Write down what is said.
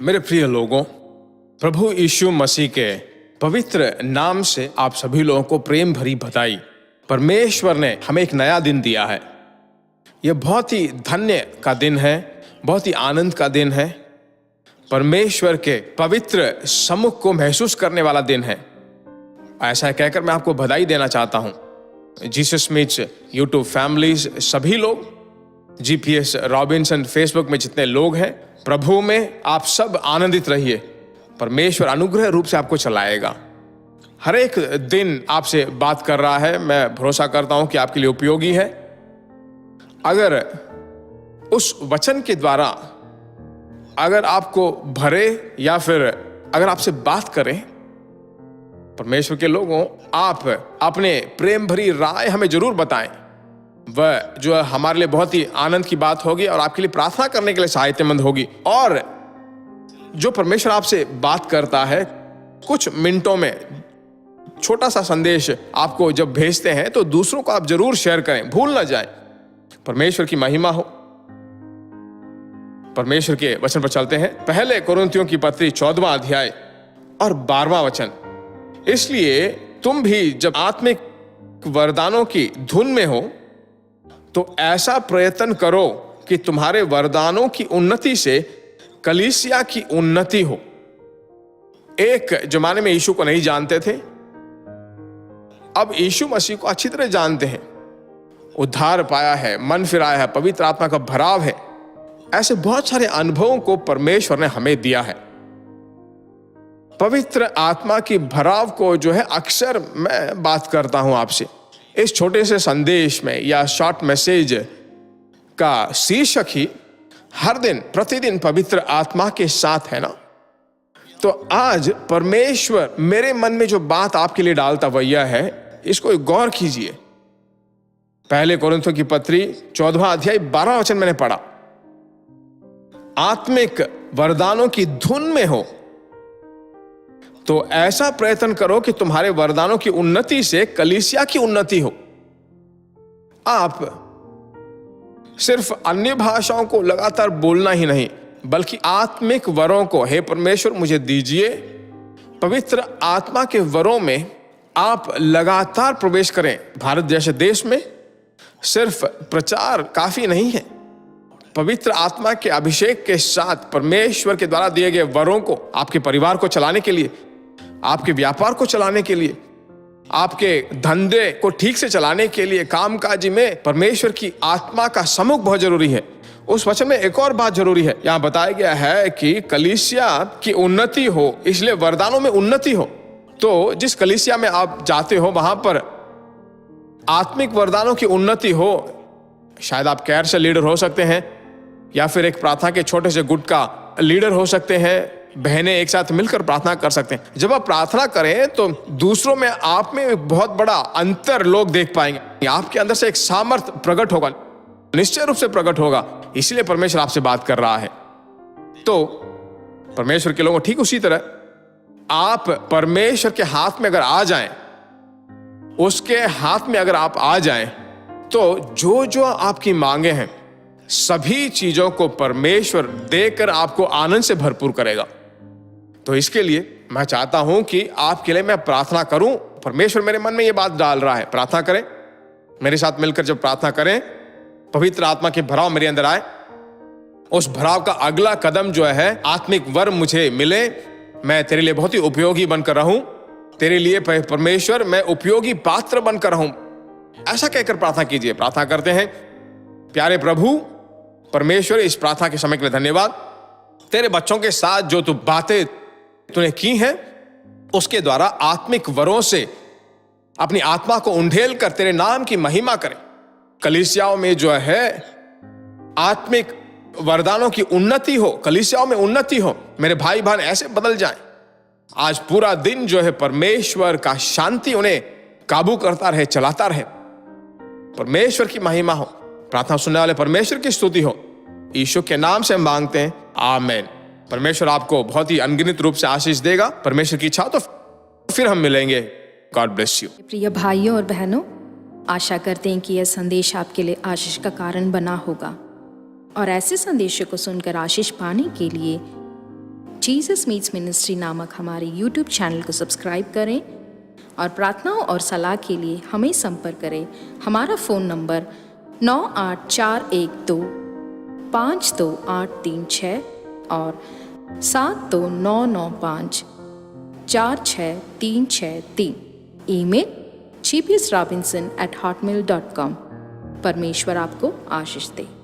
मेरे प्रिय लोगों, प्रभु यीशु मसीह के पवित्र नाम से आप सभी लोगों को प्रेम भरी बधाई। परमेश्वर ने हमें एक नया दिन दिया है। यह बहुत ही धन्य का दिन है, बहुत ही आनंद का दिन है। परमेश्वर के पवित्र सम्मुख को महसूस करने वाला दिन है। ऐसा कहकर मैं आपको बधाई देना चाहता हूं। जीसस मीट्स यूट्यूब फैमिलीज, सभी लोग, GPS रॉबिन्सन फेसबुक में जितने लोग हैं, प्रभु में आप सब आनंदित रहिए। परमेश्वर अनुग्रह रूप से आपको चलाएगा। हर एक दिन आपसे बात कर रहा है। मैं भरोसा करता हूं कि आपके लिए उपयोगी है। अगर उस वचन के द्वारा अगर आपको भरे या फिर अगर आपसे बात करें, परमेश्वर के लोगों, आप अपने प्रेम भरी राय हमें जरूर बताएं। वह जो हमारे लिए बहुत ही आनंद की बात होगी और आपके लिए प्रार्थना करने के लिए सहायतामंद होगी। और जो परमेश्वर आपसे बात करता है, कुछ मिनटों में छोटा सा संदेश आपको जब भेजते हैं तो दूसरों को आप जरूर शेयर करें, भूल ना जाएं। परमेश्वर की महिमा हो। परमेश्वर के वचन पर चलते हैं। पहले कोरिन्थियों की पत्री 14वां अध्याय और 12वां वचन। इसलिए तुम भी जब आत्मिक वरदानों की धुन में हो तो ऐसा प्रयत्न करो कि तुम्हारे वरदानों की उन्नति से कलीसिया की उन्नति हो। एक जमाने में यीशु को नहीं जानते थे, अब यीशु मसीह को अच्छी तरह जानते हैं। उद्धार पाया है, मन फिराया है, पवित्र आत्मा का भराव है। ऐसे बहुत सारे अनुभवों को परमेश्वर ने हमें दिया है। पवित्र आत्मा की भराव को जो है अक्सर मैं बात करता हूं आपसे। इस छोटे से संदेश में या शॉर्ट मैसेज का शीर्षक ही हर दिन प्रतिदिन पवित्र आत्मा के साथ है ना। तो आज परमेश्वर मेरे मन में जो बात आपके लिए डालता वह यह है, इसको गौर कीजिए। पहले कोरिन्थियों की पत्री 14वां अध्याय 12वां वचन मैंने पढ़ा। आत्मिक वरदानों की धुन में हो तो ऐसा प्रयत्न करो कि तुम्हारे वरदानों की उन्नति से कलीसिया की उन्नति हो। आप सिर्फ अन्य भाषाओं को लगातार बोलना ही नहीं, बल्कि आत्मिक वरों को, हे परमेश्वर मुझे दीजिए, पवित्र आत्मा के वरों में आप लगातार प्रवेश करें। भारत जैसे देश में सिर्फ प्रचार काफी नहीं है। पवित्र आत्मा के अभिषेक के साथ परमेश्वर के द्वारा दिए गए वरों को आपके परिवार को चलाने के लिए, आपके व्यापार को चलाने के लिए, आपके धंधे को ठीक से चलाने के लिए, कामकाज में परमेश्वर की आत्मा का सम्मुख बहुत जरूरी है। उस वचन में एक और बात जरूरी है। यहां बताया गया है कि कलीसिया की उन्नति हो, इसलिए वरदानों में उन्नति हो। तो जिस कलीसिया में आप जाते हो वहां पर आत्मिक वरदानों की उन्नति हो। शायद आप कैर से लीडर हो सकते हैं या फिर एक प्रार्थना के छोटे से गुट का लीडर हो सकते हैं। बहनें एक साथ मिलकर प्रार्थना कर सकते हैं। जब आप प्रार्थना करें तो दूसरों में, आप में एक बहुत बड़ा अंतर लोग देख पाएंगे। आपके अंदर से एक सामर्थ्य प्रकट होगा, निश्चय रूप से प्रकट होगा। इसलिए परमेश्वर आपसे बात कर रहा है। तो परमेश्वर के लोगों, ठीक उसी तरह आप परमेश्वर के हाथ में अगर आ जाएं, उसके हाथ में अगर आप आ जाएं, तो जो जो आपकी मांगे हैं सभी चीजों को परमेश्वर देकर आपको आनंद से भरपूर करेगा। तो इसके लिए मैं चाहता हूं कि आपके लिए मैं प्रार्थना करूं। परमेश्वर मेरे मन में ये बात डाल रहा है, प्रार्थना करें मेरे साथ मिलकर। जब प्रार्थना करें, पवित्र आत्मा के भराव मेरे अंदर आए। उस भराव का अगला कदम जो है, आत्मिक वर मुझे मिले, मैं तेरे लिए बहुत ही उपयोगी बनकर रहूं। तेरे लिए परमेश्वर मैं उपयोगी पात्र बनकर रहूं। ऐसा कहकर प्रार्थना कीजिए। प्रार्थना करते हैं। प्यारे प्रभु परमेश्वर, इस प्रार्थना के समय के लिए धन्यवाद। तेरे बच्चों के साथ जो तू बातें तूने की हैं, उसके द्वारा आत्मिक वरों से अपनी आत्मा को उंडेल कर तेरे नाम की महिमा करें। कलीसियाओं में जो है आत्मिक वरदानों की उन्नति हो, कलीसियाओं में उन्नति हो। मेरे भाई बहन ऐसे बदल जाएं। आज पूरा दिन जो है परमेश्वर का शांति उन्हें काबू करता रहे, चलाता रहे। परमेश्वर की महिमा हो। प्रार्थना सुनने वाले परमेश्वर की स्तुति हो। यीशु के नाम से हम मांगते हैं, आमीन। परमेश्वर आपको बहुत ही अनगिनत रूप से आशीष देगा। परमेश्वर की इच्छा तो फिर हम मिलेंगे। God bless you. प्रिय भाइयों और बहनों, आशा करते हैं कि यह संदेश आपके लिए आशीष का कारण बना होगा। और ऐसे संदेशों को सुनकर आशीष पाने के लिए जीसस मीट्स मिनिस्ट्री नामक हमारे यूट्यूब चैनल को सब्सक्राइब करें और प्रार्थनाओं और सलाह के लिए हमें संपर्क करें। हमारा फ़ोन नंबर 9841252836 और 7299546363। Email gpsrobinson@hotmail.com। परमेश्वर आपको आशीष दे।